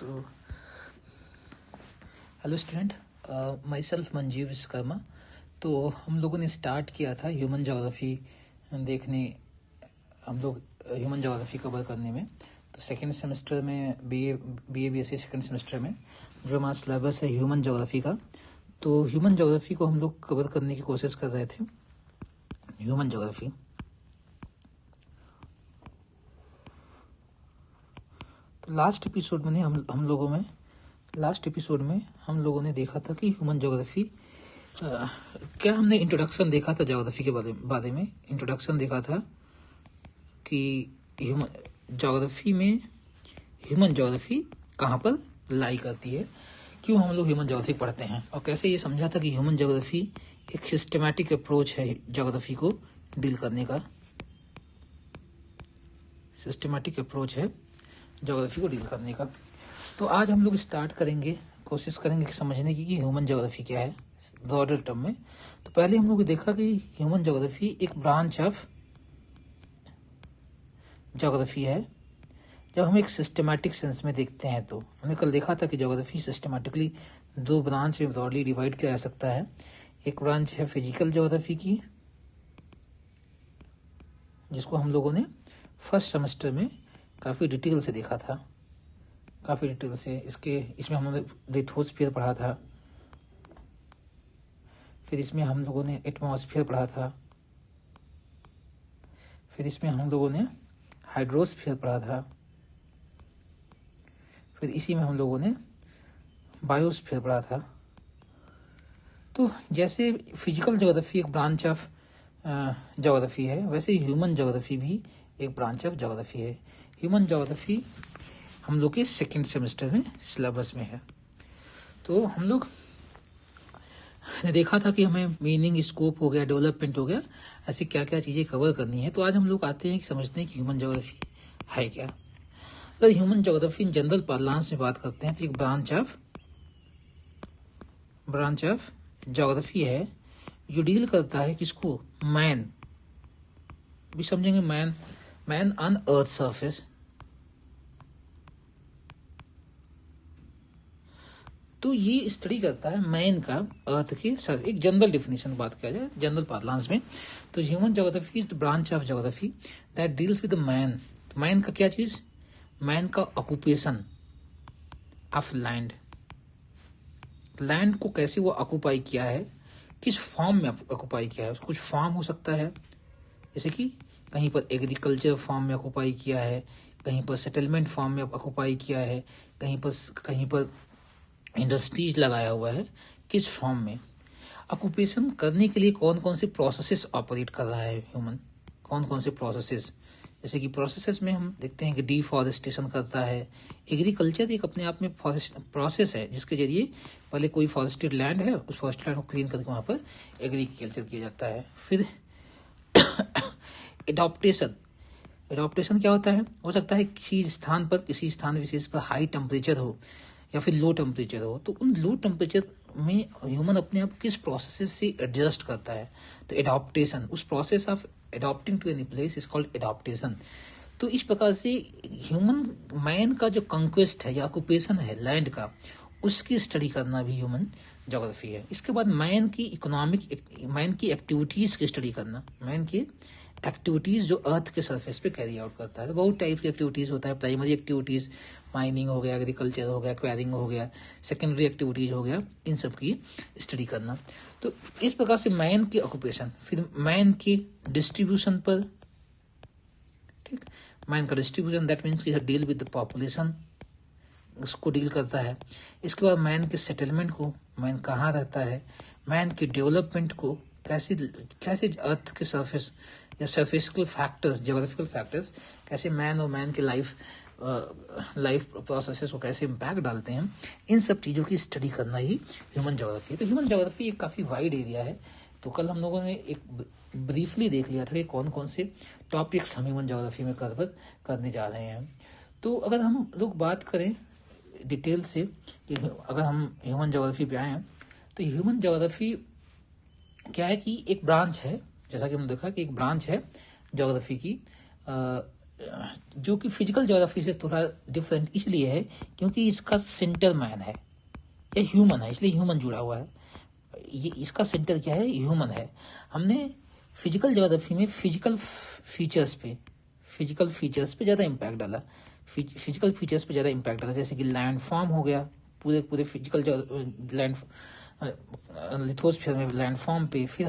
तो hello student, my self Manjeev Vishwakarma. तो हम लोगों ने स्टार्ट किया था ह्यूमन ज्योग्राफी देखने, हम लोग ह्यूमन ज्योग्राफी कवर करने में। तो सेकेंड सेमेस्टर में BA BSc सेकेंड सेमेस्टर में जो हमारा सिलेबस है ह्यूमन ज्योग्राफी का, तो ह्यूमन ज्योग्राफी को हम लोग कवर करने की कोशिश कर रहे थे। ह्यूमन ज्योग्राफी तो लास्ट एपिसोड में हम लोगों ने देखा था कि ह्यूमन ज्योग्राफी क्या हमने इंट्रोडक्शन देखा था ज्योग्राफी के बारे में इंट्रोडक्शन देखा था कि ह्यूमन ज्योग्राफी कहाँ पर लाई करती है, क्यों हम लोग ह्यूमन ज्योग्राफी पढ़ते हैं, और कैसे ये समझा था कि ह्यूमन ज्योग्राफी एक सिस्टमैटिक अप्रोच है ज्योग्राफी को डील करने का। सिस्टमैटिक अप्रोच है ज्योग्राफी को डील करने का। तो आज हम लोग कोशिश करेंगे कि समझने की कि ह्यूमन ज्योग्राफी क्या है ब्रॉडर टर्म में। तो पहले हम लोग ने देखा कि ह्यूमन ज्योग्राफी एक ब्रांच ऑफ ज्योग्राफी है। जब हम एक सिस्टमैटिक सेंस में देखते हैं तो हमने कल देखा था कि ज्योग्राफी सिस्टमैटिकली दो ब्रांच में ब्रॉडली डिवाइड किया जा सकता है। एक ब्रांच है फिजिकल ज्योग्राफी की, जिसको हम लोगों ने फर्स्ट सेमेस्टर में काफ़ी डिटेल से देखा था, इसमें हमने लिथोस्फीयर पढ़ा था, फिर इसमें हम लोगों ने एटमॉस्फेयर पढ़ा था, फिर इसमें हम लोगों ने हाइड्रोस्फीयर पढ़ा था, फिर इसी में हम लोगों ने बायोस्फीयर पढ़ा था। तो जैसे फिजिकल ज्योग्राफी एक ब्रांच ऑफ ज्योग्राफी है, वैसे ह्यूमन ज्योग्राफी भी एक ब्रांच ऑफ ज्योग्राफी है। ह्यूमन ज्योग्राफी हम लोग के सेकेंड सेमेस्टर में सिलेबस में है। तो हम लोग ने देखा था कि हमें मीनिंग, स्कोप हो गया, डेवलपमेंट हो गया, ऐसी क्या क्या चीज़ें कवर करनी है। तो आज हम लोग आते हैं कि समझते हैं कि ह्यूमन ज्योग्राफी है क्या। अगर ह्यूमन ज्योग्राफी इन जनरल पार्लांस में बात करते हैं तो एक ब्रांच ऑफ ज्योग्राफी है जो डील करता है किसको, मैन भी समझेंगे, मैन ऑन अर्थ सरफेस। तो ये स्टडी करता है मैन का अर्थ के सर, एक जनरल डेफिनेशन बात किया जाए जनरल पार्लांस में, तो human geography is the branch of geography that deals with man. Man का क्या चीज, मैन का ऑक्यूपेशन ऑफ लैंड, लैंड को कैसे वो ऑक्यूपाई किया है, किस फॉर्म में ऑक्यूपाई किया है। कुछ फॉर्म हो सकता है, जैसे कि कहीं पर एग्रीकल्चर फॉर्म में ऑक्यूपाई किया है, कहीं पर सेटलमेंट फॉर्म में ऑक्यूपाई किया है, कहीं पर इंडस्ट्रीज लगाया हुआ है, किस फॉर्म में। ऑक्यूपेशन करने के लिए कौन कौन से प्रोसेसेस ऑपरेट कर रहा है ह्यूमन, कौन कौन से प्रोसेसेस, जैसे कि प्रोसेसेस में हम देखते हैं कि डिफॉरेस्टेशन करता है। एग्रीकल्चर एक अपने आप में प्रोसेस है जिसके जरिए पहले कोई फॉरेस्टेड लैंड है, उस फॉरेस्टेड लैंड को क्लीन करके वहाँ पर एग्रीकल्चर किया जाता है। फिर एडॉप्टेशन क्या होता है, हो सकता है किसी स्थान विशेष पर हाई टेम्परेचर हो या फिर लो टेम्परेचर हो, तो उन लो टेम्परेचर में ह्यूमन अपने आप किस प्रोसेस से एडजस्ट करता है। तो एडॉप्टेशन, उस process of adopting to any place is called adaptation. तो इस प्रकार से ह्यूमन मैन का जो कंक्वेस्ट है या ऑक्यूपेशन है लैंड का, उसकी स्टडी करना भी ह्यूमन ज्योग्राफी है। इसके बाद मैन की एक्टिविटीज की स्टडी करना, मैन की एक्टिविटीज जो अर्थ के सरफेस पे कैरी आउट करता है। बहुत टाइप की एक्टिविटीज होता है, प्राइमरी एक्टिविटीज माइनिंग हो गया, एग्रीकल्चर हो गया, क्वायरिंग हो गया, सेकेंडरी एक्टिविटीज हो गया, इन सब की स्टडी करना। तो इस प्रकार से मैन की ऑक्यूपेशन, फिर मैन की डिस्ट्रीब्यूशन पर, ठीक, मैन का distribution that means deal with the population, उसको डील करता है। इसके बाद मैन के सेटलमेंट को, मैन कहाँ रहता है, मैन के डेवलपमेंट को, कैसे अर्थ के सरफेस या सर्फेसिकल फैक्टर्स, ज्योग्राफिकल फैक्टर्स कैसे मैन और मैन के लाइफ प्रोसेसेस को कैसे इम्पैक्ट डालते हैं, इन सब चीज़ों की स्टडी करना ही ह्यूमन ज्योग्राफी है। तो ह्यूमन ज्योग्राफी एक काफ़ी वाइड एरिया है। तो कल हम लोगों ने एक ब्रीफली देख लिया था कि कौन कौन से टॉपिक्स हम ह्यूमन ज्योग्राफी में कवर करने जा रहे हैं। तो अगर हम लोग बात करें डिटेल से कि अगर हम ह्यूमन ज्योग्राफी पे आए, तो ह्यूमन ज्योग्राफी क्या है कि एक ब्रांच है, जैसा कि हमने देखा कि एक ब्रांच है ज्योग्राफी की, जो कि फिजिकल ज्योग्राफी से थोड़ा डिफरेंट इसलिए है क्योंकि इसका सेंटर मैन है या ह्यूमन है, इसलिए ह्यूमन जुड़ा हुआ है। ये इसका सेंटर क्या है, ह्यूमन है। हमने फिजिकल ज्योग्राफी में फिजिकल फीचर्स पे ज़्यादा इम्पैक्ट डाला, फिजिकल फीचर्स पे ज़्यादा इम्पैक्ट डाला, जैसे कि लैंड फॉर्म हो गया, पूरे फिजिकल लैंड लिथोस्फीयर में लैंड फॉर्म पे। फिर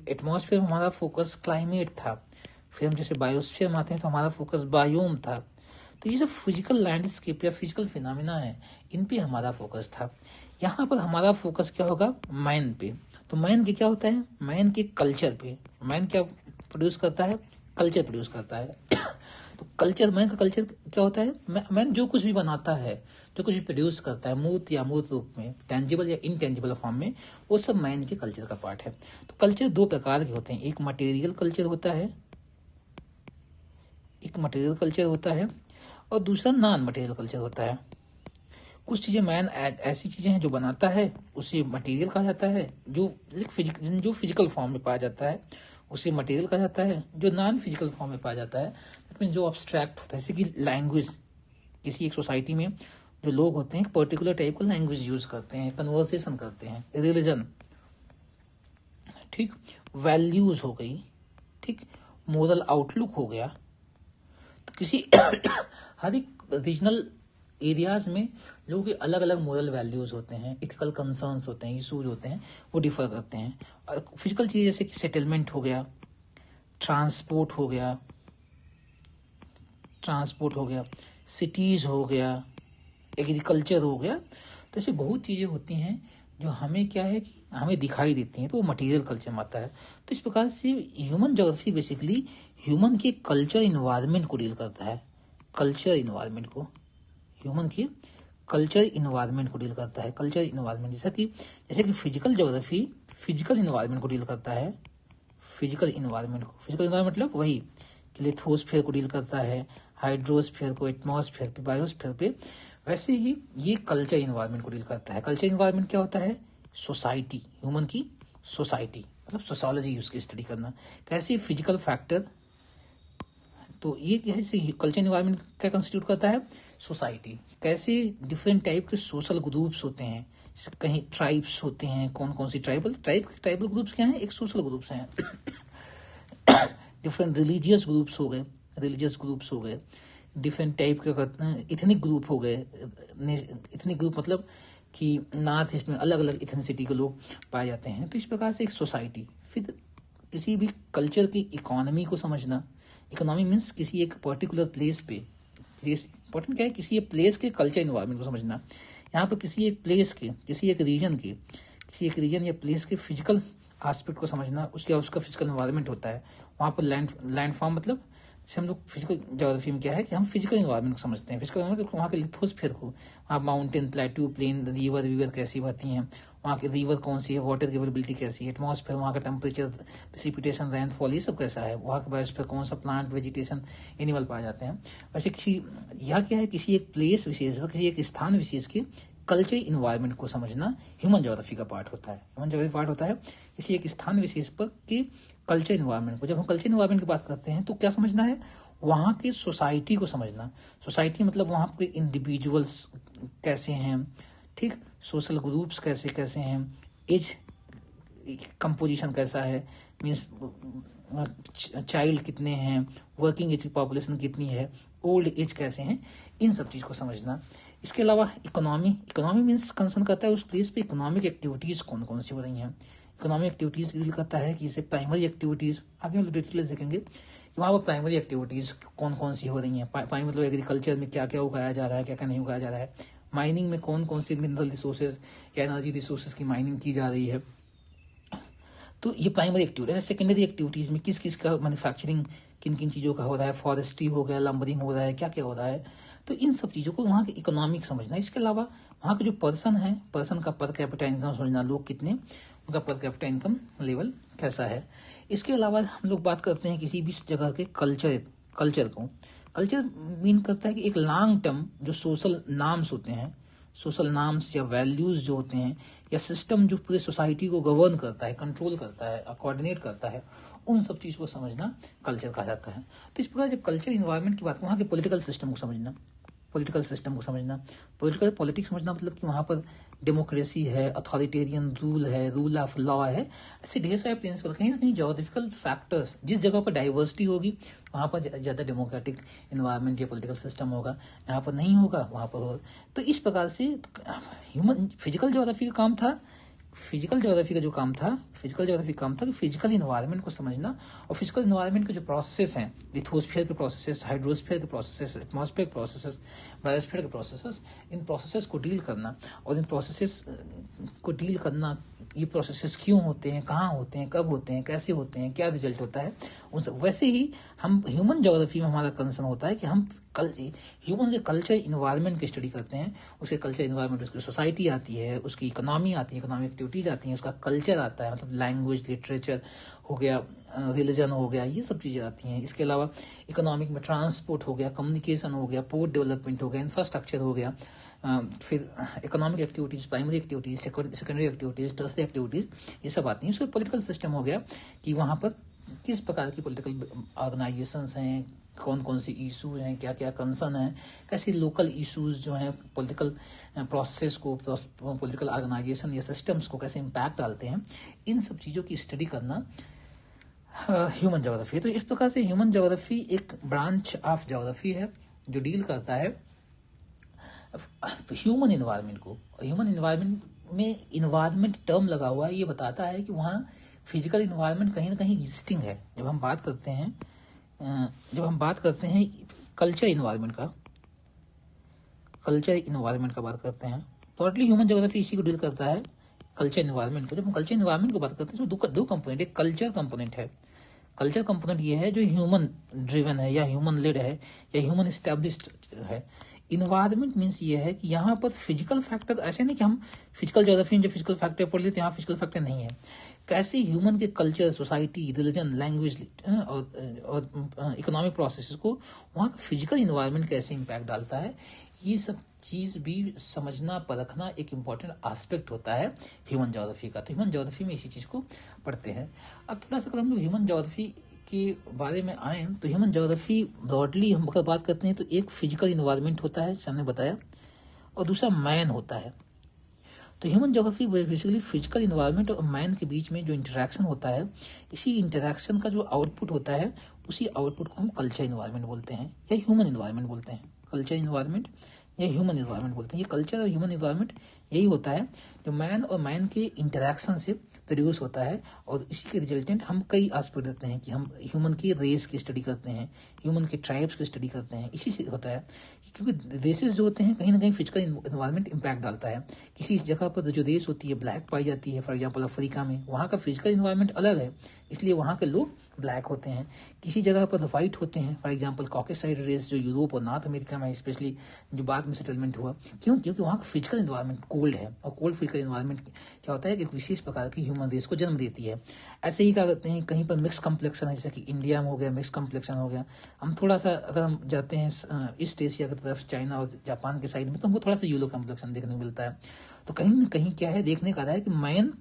एटमॉस्फेयर में हमारा फोकस क्लाइमेट था। फिर हम जैसे बायोस्फीयर में आते हैं तो हमारा फोकस बायोम था। तो ये जो फिजिकल लैंडस्केप या फिजिकल फिनोमिना है, इन पे हमारा फोकस था। यहाँ पर हमारा फोकस क्या होगा, मैन पे। तो मैन के क्या होता है, मैन के कल्चर पे। मैन क्या प्रोड्यूस करता है, कल्चर प्रोड्यूस करता है। तो कल्चर, मैन का कल्चर क्या होता है, मैन जो कुछ भी बनाता है, जो कुछ भी प्रोड्यूस करता है मूर्त या मूर्त रूप में, टेंजिबल या इनटेंजिबल फॉर्म में, वो सब मैन के कल्चर का पार्ट है। तो कल्चर दो प्रकार के होते हैं, एक मटेरियल कल्चर होता है और दूसरा नॉन मटेरियल कल्चर होता है। कुछ चीजें मैन ऐसी चीजें हैं जो बनाता है, उसे मटेरियल कहा जाता है। जो फिजिकल फॉर्म में पाया जाता है उसे मटेरियल कहा जाता है। जो नॉन फिजिकल फॉर्म में पाया जाता है, दैट मीन जो अब्स्ट्रैक्ट होता है, जैसे कि लैंग्वेज। किसी एक सोसाइटी में जो लोग होते हैं पर्टिकुलर टाइप का लैंग्वेज यूज करते हैं, कन्वर्सेशन करते हैं। रिलीजन, ठीक, वैल्यूज हो गई, ठीक, मोरल आउटलुक हो गया। तो किसी हर एक रीजनल एरियाज में लोगों के अलग अलग मोरल वैल्यूज होते हैं, इथिकल कंसर्न्स होते हैं, इशूज होते हैं, वो डिफर करते हैं। और फिजिकल चीज जैसे कि सेटलमेंट हो गया, ट्रांसपोर्ट हो गया, सिटीज हो गया, एग्रीकल्चर हो गया। तो ऐसी बहुत चीजें होती हैं जो हमें क्या है कि हमें दिखाई देती हैं, तो वो मटेरियल कल्चर में आता है। तो इस प्रकार से ह्यूमन ज्योग्राफी बेसिकली ह्यूमन के कल्चर इन्वायरमेंट को डील करता है। ह्यूमन की कल्चर इन्वायरमेंट को डील करता है। कल्चर इन्वायरमेंट जैसे कि फिजिकल ज्योग्राफी फिजिकल इन्वायरमेंट को डील करता है। फिजिकल इन्वायरमेंट मतलब वही कि लिथोस्फीयर को डील करता है, हाइड्रोस्फीयर को, एटमॉस्फेयर पे, बायोस्फीयर पे। वैसे ही ये कल्चर इन्वायरमेंट को डील करता है। कल्चर इन्वायरमेंट क्या होता है, सोसाइटी, ह्यूमन की सोसाइटी, मतलब सोशोलॉजी उसकी स्टडी करना, कैसे फिजिकल फैक्टर। तो ये कैसे कल्चर इन्वायरमेंट क्या कंस्टिट्यूट करता है, सोसाइटी। कैसे डिफरेंट टाइप के सोशल ग्रुप्स होते हैं, कहीं ट्राइब्स होते हैं, कौन कौन सी ट्राइबल ग्रुप्स क्या हैं, एक सोशल ग्रुप्स हैं। डिफरेंट रिलीजियस ग्रुप्स हो गए, डिफरेंट टाइप के इथनिक ग्रुप हो गए। इथनिक ग्रुप मतलब कि नॉर्थ ईस्ट में अलग अलग इथनिसिटी के लोग पाए जाते हैं। तो इस प्रकार से एक सोसाइटी। फिर किसी भी कल्चर की इकोनॉमी को समझना। इकोनॉमी मीन्स किसी एक पर्टिकुलर प्लेस इंपॉर्टेंट क्या है, किसी एक प्लेस के कल्चर इन्वायरमेंट को समझना। यहाँ पर किसी एक रीजन या प्लेस के फिजिकल एस्पेक्ट को समझना। उसका फिजिकल इन्वायरमेंट होता है। वहाँ पर लैंड फॉर्म मतलब जैसे हम लोग फिजिकल ज्योग्राफी में क्या है कि हम फिजिकल इन्वायरमेंट को समझते हैं। फिजिकल इन्वायरमेंट वहाँ के लिथोस्फीयर को, वहाँ माउंटेन, प्लेट्यू, प्लेन, रिवर कैसी बहती हैं, वहाँ की रिवर कौन सी है, वाटर की अवेलेबिलिटी कैसी है, एटमॉस्फेयर, वहाँ का टेम्परेचर, प्रेसिपिटेशन, रेनफॉल, ये सब कैसा है, वहाँ के बायोस्फीयर कौन सा प्लांट, वेजिटेशन, एनिमल पाए जाते हैं। वैसे यह क्या है, किसी एक प्लेस विशेष पर, किसी एक स्थान विशेष के कल्चर इन्वायरमेंट को समझना ह्यूमन ज्योग्राफी का पार्ट होता है। किसी एक स्थान विशेष पर के कल्चर इन्वायरमेंट को। जब हम कल्चर इन्वायरमेंट की बात करते हैं तो क्या समझना है, वहाँ की सोसाइटी को समझना। सोसाइटी मतलब वहाँ के इंडिविजुअल्स कैसे हैं, ठीक, सोशल ग्रुप्स कैसे हैं, एज कंपोजिशन कैसा है, मीन्स चाइल्ड कितने हैं, वर्किंग एज की पॉपुलेशन कितनी है, ओल्ड एज कैसे हैं, इन सब चीज़ को समझना। इसके अलावा इकोनॉमी मीन्स कंसर्न करता है उस प्लेस पे इकोनॉमिक एक्टिविटीज़ कौन कौन सी हो रही हैं। इकोनॉमिक एक्टिविटीज़ डील करता है कि जैसे प्राइमरी एक्टिविटीज़, आगे हम डिटेल्स देखेंगे कि वहाँ पर प्राइमरी एक्टिविटीज़ कौन कौन सी हो रही हैं। प्राइमरी मतलब एग्रीकल्चर में क्या क्या उगाया जा रहा है, क्या क्या नहीं उगाया जा रहा है। माइनिंग में कौन कौन से मिनरल रिसोर्सेज या एनर्जी रिसोर्सेज की माइनिंग की जा रही है। तो ये प्राइमरी एक्टिविटी है। सेकेंडरी एक्टिविटीज़ में किस किस का मैन्युफैक्चरिंग, किन किन चीज़ों का हो रहा है, फॉरेस्ट्री हो गया, लंबरिंग हो रहा है, क्या क्या हो रहा है। तो इन सब चीज़ों को वहाँ के इकोनॉमिक समझना। इसके अलावा वहाँ के जो पर्सन का पर कैपिटा इनकम समझना, लोग कितने, उनका पर कैपिटा इनकम लेवल कैसा है। इसके अलावा हम लोग बात करते हैं किसी भी जगह के कल्चर को। कल्चर मीन करता है कि एक लॉन्ग टर्म जो सोशल नॉर्म्स होते हैं, सोशल नॉर्म्स या वैल्यूज जो होते हैं या सिस्टम जो पूरे सोसाइटी को गवर्न करता है, कंट्रोल करता है, कोऑर्डिनेट करता है, उन सब चीज़ को समझना कल्चर कहा जाता है। तो इस प्रकार जब कल्चर इन्वायरमेंट की बात, वहाँ के पॉलिटिकल सिस्टम को समझना, पॉलिटिक्स समझना मतलब कि वहाँ पर डेमोक्रेसी है, अथॉरिटेरियन रूल है, रूल ऑफ लॉ है, ऐसे ढेर सारे प्रिंसिपल। कहीं ना कहीं जोग्राफिकल फैक्टर्स, जिस जगह पर डाइवर्सिटी होगी वहाँ पर ज़्यादा डेमोक्रेटिक इन्वायरमेंट या पॉलिटिकल सिस्टम होगा, यहाँ पर नहीं होगा वहाँ पर होगा। तो इस प्रकार से ह्यूमन फिजिकल ज्योग्राफी का काम था, फिजिकल ज्योग्राफी का काम था कि फिजिकल इन्वायरमेंट को समझना, और फिजिकल इन्वायरमेंट के जो प्रोसेसेस हैं, लिथोस्फीयर के प्रोसेसेस, हाइड्रोस्फीयर के प्रोसेसेस, एटमॉस्फेयर के प्रोसेसेस, बायोस्फीयर के प्रोसेसेस, इन प्रोसेसेस को डील करना, और इन प्रोसेसेस को डील करना, ये प्रोसेसेस क्यों होते हैं, कहाँ होते हैं, कब होते हैं, कैसे होते हैं, क्या रिजल्ट होता है, उन सब। वैसे ही हम ह्यूमन ज्योग्राफी में हमारा कंसर्न होता है कि हम ह्यूमन के कल्चर इन्वायरमेंट की स्टडी करते हैं, उसके कल्चर इन्वायरमेंट, उसकी सोसाइटी आती है, उसकी इकोनॉमी आती है, इकोनॉमिक एक्टिविटीज आती हैं, उसका कल्चर आता है, मतलब लैंग्वेज, लिटरेचर हो गया, रिलीजन हो गया, ये सब चीज़ें आती हैं। इसके अलावा इकोनॉमिक में ट्रांसपोर्ट हो गया, कम्युनिकेशन हो गया, पोर्ट डेवलपमेंट हो गया, इंफ्रास्ट्रक्चर हो गया, फिर economic activities, primary activities, secondary activities, tertiary activities, ये सब आती हैं। उसके पॉलिटिकल सिस्टम हो गया कि वहाँ पर किस प्रकार की पॉलिटिकल ऑर्गेनाइजेशंस हैं, कौन कौन सी इशूज हैं, क्या क्या कंसर्न है, कैसे लोकल इशूज जो हैं पॉलिटिकल प्रोसेस को, पॉलिटिकल ऑर्गेनाइजेशन या सिस्टम्स को कैसे इम्पैक्ट डालते हैं, इन सब चीज़ों की स्टडी करना ह्यूमन ज्योग्राफी। तो इस प्रकार से ह्यूमन ज्योग्राफी एक ब्रांच ऑफ ज्योग्राफी है जो डील करता है ह्यूमन इन्वायरमेंट को। ह्यूमन इन्वायरमेंट में इन्वायरमेंट टर्म लगा हुआ है, ये बताता है कि वहाँ फिजिकल इन्वायरमेंट कहीं ना कहीं एग्जिस्टिंग है। जब हम बात करते हैं कल्चर इन्वायरमेंट का बात करते हैं, टोटली ह्यूमन ज्योग्राफी इसी को डील करता है, कल्चर इन्वायरमेंट को। जब हम कल्चर इन्वायरमेंट को बात करते हैं इसमें दो कंपोनेंट, एक कल्चर कंपोनेंट है। कल्चर कंपोनेंट ये है जो ह्यूमन ड्रिवन है या ह्यूमन लेड है या ह्यूमन एस्टेब्लिश्ड है। इन्वायरमेंट मीन्स ये है कि यहाँ पर फिजिकल फैक्टर, ऐसे नहीं कि हम फिजिकल ज्योग्राफी में जो फिजिकल फैक्टर पढ़ लेते हैं, यहाँ फिजिकल फैक्टर नहीं है। कैसे ह्यूमन के कल्चर, सोसाइटी, रिलीजन, लैंग्वेज और इकोनॉमिक प्रोसेस को वहाँ का फिजिकल इन्वायरमेंट कैसे इम्पैक्ट डालता है, ये सब चीज़ भी समझना, परखना एक इम्पॉर्टेंट एस्पेक्ट होता है ह्यूमन ज्योग्राफी का। तो ह्यूमन ज्योग्राफी में इसी चीज़ को पढ़ते हैं। अब थोड़ा सा अगर हम लोग ह्यूमन ज्योग्राफी के बारे में आए तो ह्यूमन ज्योग्राफी ब्रॉडली हम अगर बात करते हैं तो एक फिजिकल इन्वायरमेंट होता है, हमने बताया, और दूसरा मैन होता है। तो human geography basically physical environment और मैन के बीच में जो इंटरेक्शन होता है, इसी इंटरेक्शन का जो आउटपुट होता है, उसी आउटपुट को हम कल्चर इन्वायरमेंट बोलते हैं या ह्यूमन इन्वायरमेंट बोलते हैं। कल्चर इन्वायरमेंट या ह्यूमन इन्वायरमेंट बोलते हैं। ये कल्चर और ह्यूमन इन्वायरमेंट यही होता है जो मैन और मैन के इंटरेक्शन से प्रोड्यूस होता है, और इसी के रिजल्टेंट हम कई एस्पेक्ट देते हैं कि हम ह्यूमन की रेस की स्टडी करते हैं, ह्यूमन के ट्राइब्स की स्टडी करते हैं। इसी से होता है क्योंकि रेसेस जो होते हैं कहीं ना कहीं फिजिकल इन्वायरमेंट इम्पैक्ट डालता है। किसी जगह पर जो रेस होती है ब्लैक पाई जाती है, फॉर एग्जाम्पल अफ्रीका में, वहाँ का फिजिकल इन्वायरमेंट अलग है, इसलिए वहाँ के लोग ब्लैक होते हैं। किसी जगह पर वाइट होते हैं, फॉर एग्जांपल कॉकेसाइड रेस जो यूरोप और नॉर्थ अमेरिका में स्पेशली जो बाद में सेटलमेंट हुआ, क्योंकि वहाँ का फिजिकल इन्वायरमेंट कोल्ड है, और कोल्ड फिजिकल इन्वायरमेंट क्या होता है कि एक विशेष प्रकार की ह्यूमन रेस को जन्म देती है। ऐसे ही क्या करते हैं, कहीं पर मिक्स कम्प्लेक्शन है, जैसे कि इंडिया में हो गया मिक्स कम्प्लेक्शन हो गया। हम थोड़ा सा अगर हम जाते हैं ईस्ट एशिया की तरफ, चाइना और जापान के साइड में, तो हमको थोड़ा सा यूलो कम्प्लेक्शन देखने को मिलता है। तो कहीं ना कहीं क्या है, देखने का है कि मैन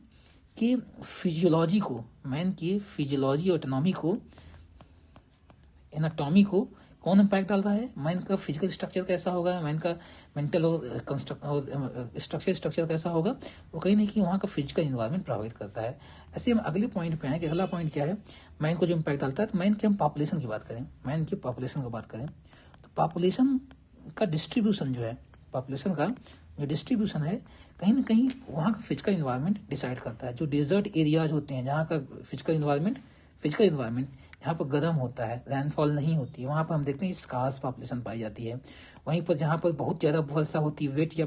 की फिजियोलॉजी और एनाटॉमी को कौन इम्पैक्ट डाल रहा है, मैन का फिजिकल स्ट्रक्चर कैसा होगा, मैन का मेंटल और स्ट्रक्चर कैसा होगा, वो कहीं नहीं कि वहाँ का फिजिकल इन्वायरमेंट प्रभावित करता है। ऐसे हम अगले पॉइंट पे आए कि अगला पॉइंट क्या है, मैन को जो इम्पैक्ट डालता है। तो मैन की हम पॉपुलेशन की बात करें, तो पॉपुलेशन का डिस्ट्रीब्यूशन जो है, पॉपुलेशन का जो डिस्ट्रीब्यूशन है, कहीं ना कहीं वहाँ का फिजिकल इन्वायरमेंट डिसाइड करता है। जो डेजर्ट एरियाज होते हैं, जहाँ का फिजिकल इन्वायरमेंट जहाँ पर गर्म होता है, रैनफॉल नहीं होती है, वहाँ पर हम देखते हैं स्कार्स पॉपुलेशन पाई जाती है। वहीं पर जहाँ पर बहुत ज़्यादा वर्षा होती है, वेट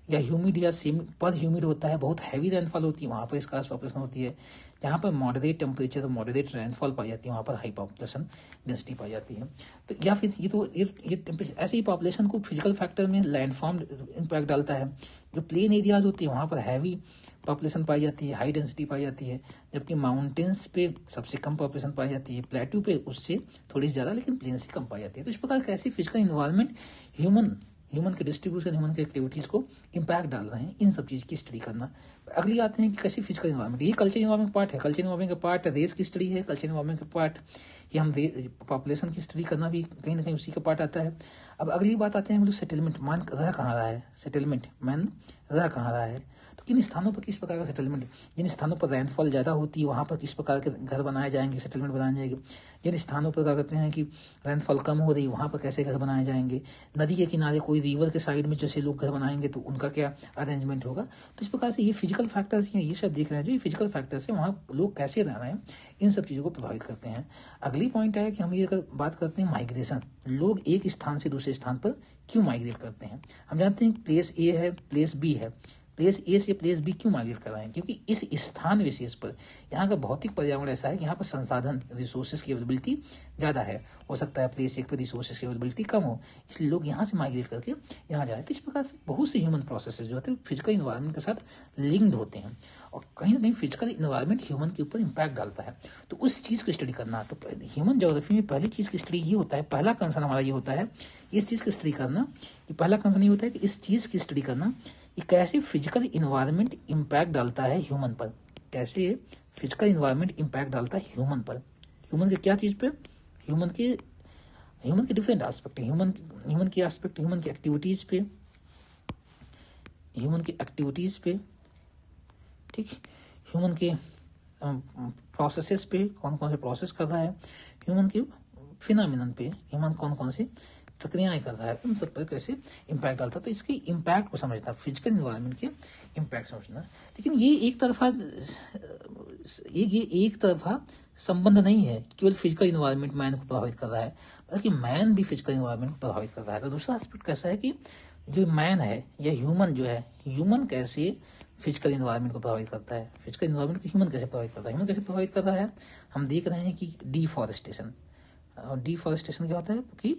या ह्यूमिड या सेमी पर ह्यूमिड होता है, बहुत हैवी रैनफॉल होती है, वहाँ पर स्कार्स पॉपुलेशन होती है। जहाँ पर मॉडरेट टेम्परेचर और मॉडरेट रैनफॉल पाई जाती है, वहाँ पर हाई पॉपुलेशन डेंसिटी पाई जाती है। तो या फिर ये ऐसे ही पॉपुलेशन को फिजिकल फैक्टर में लैंडफॉर्म इम्पैक्ट डालता है। जो प्लेन एरियाज होती है वहाँ पर हैवी पॉपुलेशन पाई जाती है, हाई डेंसिटी पाई जाती है, जबकि माउंटेन्स पे सबसे कम पॉपुलेशन पाई जाती है, प्लेट्यू पे उससे थोड़ी ज़्यादा लेकिन प्लेन से कम पाई जाती है। तो इस प्रकार कैसे फिजिकल इन्वायरमेंट ह्यूमन ह्यूमन के डिस्ट्रीब्यूशन, ह्यूमन के एक्टिविटीज़ को इम्पैक्ट डाल रहे हैं, इन सब चीज़ की स्टडी करना। अगली आते हैं कि कैसी फिजिकल इन्वायरमेंट, ये कल्चर इन्वायरमेंट पार्ट है। कल्चर इन्वायरमेंट का पार्ट रेस की स्टडी है, कल्चर इन्वायरमेंट का पार्ट ये हम पॉपुलेशन की स्टडी करना भी कहीं ना कहीं उसी का पार्ट आता है। अब अगली बात आते हैं हम लोग सेटलमेंट, मैन रह कहाँ रहा है, सेटलमेंट मैन रह कहाँ रहा है, तो किन स्थानों पर किस प्रकार का सेटलमेंट, जिन स्थानों पर रेनफॉल ज़्यादा होती है वहाँ पर किस प्रकार के घर बनाए जाएंगे, सेटलमेंट बनाए जाएंगे। जिन स्थानों पर क्या कहते हैं कि रेनफॉल कम हो रही है वहाँ पर कैसे घर बनाए जाएंगे। नदी के किनारे कोई रिवर के साइड में जैसे लोग घर बनाएंगे तो उनका क्या अरेंजमेंट होगा। तो इस प्रकार से ये फिजिकल फैक्टर्स हैं, ये सब देख रहे हैं जो ये फिजिकल फैक्टर्स हैं, वहाँ लोग कैसे रह रहे हैं, इन सब चीज़ों को प्रभावित करते हैं। अगली पॉइंट है कि हम ये अगर बात करते हैं माइग्रेशन, लोग एक स्थान से दूसरे स्थान पर क्यों माइग्रेट करते हैं। हम जानते हैं प्लेस ए है, प्लेस बी है, प्लेस ए से प्लेस बी क्यों माइग्रेट कर रहे हैं, क्योंकि इस स्थान विशेष पर यहाँ का भौतिक पर्यावरण ऐसा है कि यहाँ पर संसाधन रिसोर्सेज की अवेलेबिलिटी ज़्यादा है। हो सकता है प्लेस एक पर रिसोर्सेज की अवेलेबिलिटी कम हो, इसलिए लोग यहाँ से माइग्रेट करके यहाँ जाए। तो इस प्रकार से बहुत से ह्यूमन प्रोसेसेस जो होते हैं फिजिकल इन्वायरमेंट के साथ लिंक्ड होते हैं और कहीं ना कहीं फिजिकल इन्वायरमेंट ह्यूमन के ऊपर इम्पैक्ट डालता है। तो उस चीज़ की स्टडी करना, तो ह्यूमन ज्योग्राफी में पहली चीज़ की स्टडी ये होता है, पहला कंसर्न हमारा ये होता है इस चीज़ की स्टडी करना, कि पहला कंसर्न ये होता है कि इस चीज़ की स्टडी करना कि कैसे फिजिकल इन्वायरमेंट इम्पैक्ट डालता है ह्यूमन पर, कैसे फिजिकल इन्वायरमेंट इम्पैक्ट डालता है ह्यूमन पर, ह्यूमन के क्या चीज़ पे, ह्यूमन के डिफरेंट एस्पेक्ट, ह्यूमन के एस्पेक्ट, ह्यूमन की एक्टिविटीज़ पे, ह्यूमन की एक्टिविटीज़ पे, ठीक, ह्यूमन के प्रोसेसेस पे, कौन कौन से प्रोसेस कर रहा है, ह्यूमन के फिनोमिनन पे, ह्यूमन कौन कौन से प्रक्रियाएं कर रहा है, उन सब पर कैसे इम्पैक्ट डालता है। तो इसके इम्पैक्ट को समझना, फिजिकल इन्वायरमेंट के इम्पैक्ट समझना। लेकिन ये एक तरफा संबंध नहीं है, केवल फिजिकल इन्वायरमेंट मैन को प्रभावित कर रहा है, बल्कि मैन भी फिजिकल इन्वायरमेंट को प्रभावित कर रहा है। तो दूसरा एस्पेक्ट कैसा है कि जो मैन है या ह्यूमन जो है, ह्यूमन कैसे फिजिकल इन्वायरमेंट को प्रभावित करता है, फिजिकल इन्वायरमेंट को ह्यूमन कैसे प्रभावित करता है, ह्यूमन कैसे प्रभावित कर रहा है। हम देख रहे हैं कि डिफॉरेस्टेशन, और डिफॉरेस्टेशन क्या होता है कि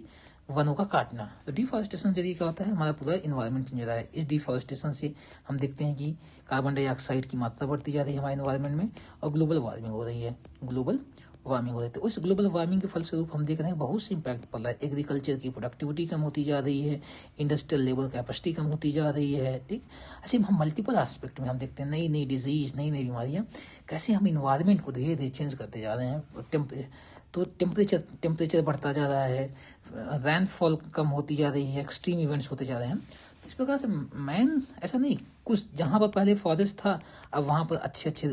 वनों का काटना। तो डिफॉरेस्टेशन जरिए क्या होता है, हमारा पूरा इन्वायरमेंट चेंज हो रहा है। इस डिफॉरेस्टेशन से हम देखते हैं कि कार्बन डाइऑक्साइड की मात्रा बढ़ती जा रही है हमारे इन्वायरमेंट में और ग्लोबल वार्मिंग हो रही है, ग्लोबल वार्मिंग हो रही है। तो उस ग्लोबल वार्मिंग के फलस्वरूप हम देख रहे हैं बहुत से इम्पैक्ट पड़ रहा है। एग्रीकल्चर की प्रोडक्टिविटी कम होती जा रही है, इंडस्ट्रियल लेवल कैपेसिटी कम होती जा रही है, ठीक। ऐसे हम मल्टीपल एस्पेक्ट में हम देखते हैं नई नई डिजीज, नई नई बीमारियां, कैसे हम इन्वायरमेंट को धीरे धीरे चेंज करते जा रहे हैं। तो टेम्परेचर बढ़ता जा रहा है, रैनफॉल कम होती जा रही है, एक्सट्रीम इवेंट्स होते जा रहे हैं। तो इस प्रकार से मैन ऐसा नहीं, कुछ जहाँ पर पहले फॉरेस्ट था अब वहाँ पर अच्छे अच्छे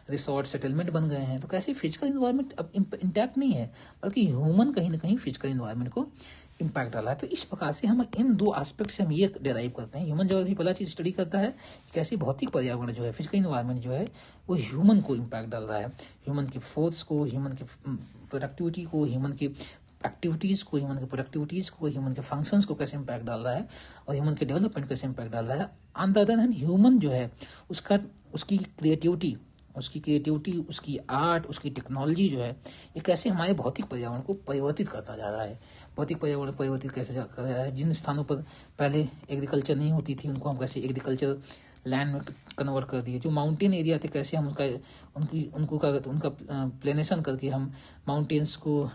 रिसोर्ट सेटलमेंट बन गए हैं। तो कैसे फिजिकल इन्वायरमेंट अब इंटैक्ट नहीं है, बल्कि ह्यूमन कहीं ना कहीं फिजिकल इन्वायरमेंट को इम्पैक्ट डाला है। तो इस प्रकार से हम इन दो एस्पेक्ट से हम ये डेराइव करते हैं। ह्यूमन ज्योग्राफी पहला चीज स्टडी करता है कैसे भौतिक पर्यावरण जो है, फिजिकल इन्वायरमेंट जो है वो ह्यूमन को इम्पैक्ट डाल रहा है, ह्यूमन की फोर्स को, ह्यूमन की प्रोडक्टिविटी को, ह्यूमन की एक्टिविटीज़ को, ह्यूमन के प्रोडक्टिविटीज़ को, ह्यूमन के फंक्शंस को कैसे इम्पैक्ट डाल रहा है और ह्यूमन के डेवलपमेंट कैसे इम्पैक्ट डाल रहा है। On the other hand human जो है उसकी क्रिएटिविटी, उसकी आर्ट, उसकी टेक्नोलॉजी जो है ये कैसे हमारे भौतिक पर्यावरण को परिवर्तित करता जा रहा है। भौतिक पर्यावरण परिवर्तित कैसे कर रहा है, जिन स्थानों पर पहले एग्रीकल्चर नहीं होती थी उनको हम कैसे एग्रीकल्चर लैंड में कन्वर्ट कर दिए। जो माउंटेन एरिया थे कैसे हम उनका प्लेनेशन करके हम माउंटेन्स को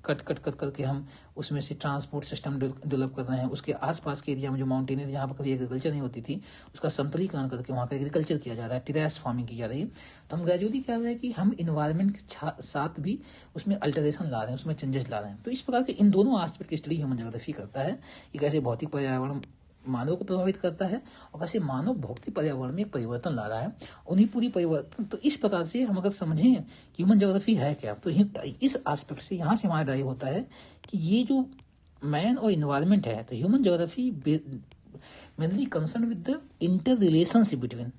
कट करके हम उसमें से ट्रांसपोर्ट सिस्टम डेवलप कर रहे हैं। उसके आसपास के एरिया में जो माउंटेन एरिया जहाँ पर कभी एग्रीकल्चर नहीं होती थी उसका समतलीकरण करके वहाँ का एग्रीकल्चर किया जा रहा है, टेरेस फार्मिंग की जा रही है। तो हम ग्रेजुअली क्या रहे हैं कि हम इन्वायरमेंट के साथ भी उसमें अल्टरेशन ला रहे हैं, उसमें चेंजेस ला रहे हैं। तो इस प्रकार के इन दोनों एस्पेक्ट की स्टडी ह्यूमन ज्योग्राफी करता है कि कैसे भौतिक पर्यावरण मानव को प्रभावित करता है और कैसे मानव भौतिक पर्यावरण में एक परिवर्तन ला रहा है, उन्हीं पूरी परिवर्तन। तो इस प्रकार से हम अगर समझें कि ह्यूमन ज्योग्राफी है क्या, तो इस एस्पेक्ट से यहाँ से हमारा ड्राइव होता है कि ये जो मैन और इन्वायरमेंट है, तो human geography mainly concern with the inter relationship between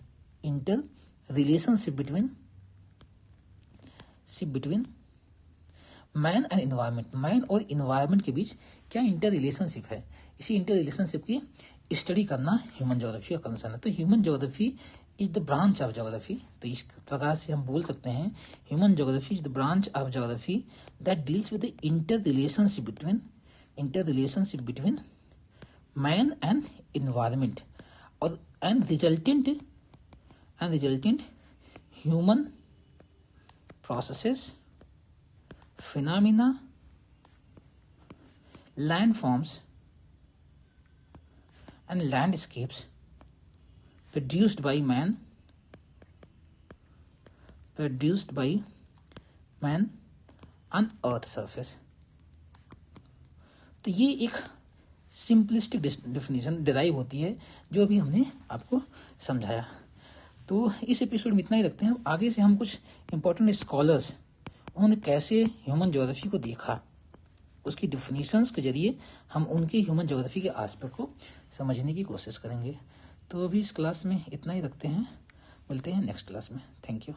man and environment. Man और इन्वायरमेंट के बीच क्या इंटर रिलेशनशिप है, इसी इंटर रिलेशनशिप की स्टडी करना ह्यूमन ज्योग्राफी का कंसर्न है। तो human geography is the branch of geography. तो इस प्रकार से हम बोल सकते हैं human geography is the branch of geography that deals with the inter relationship between man and environment और and resultant human processes, phenomena, landforms and landscapes produced by man on earth surface। तो ये एक simplistic definition derive होती है जो अभी हमने आपको समझाया। तो इस एपिसोड में इतना ही रखते हैं। आगे से हम कुछ इंपॉर्टेंट स्कॉलर्स उन्होंने कैसे ह्यूमन ज्योग्राफी को देखा, उसकी डिफिनीशंस के जरिए हम उनके ह्यूमन ज्योग्राफी के आस्पेक्ट को समझने की कोशिश करेंगे। तो अभी इस क्लास में इतना ही रखते हैं, मिलते हैं नेक्स्ट क्लास में। Thank you.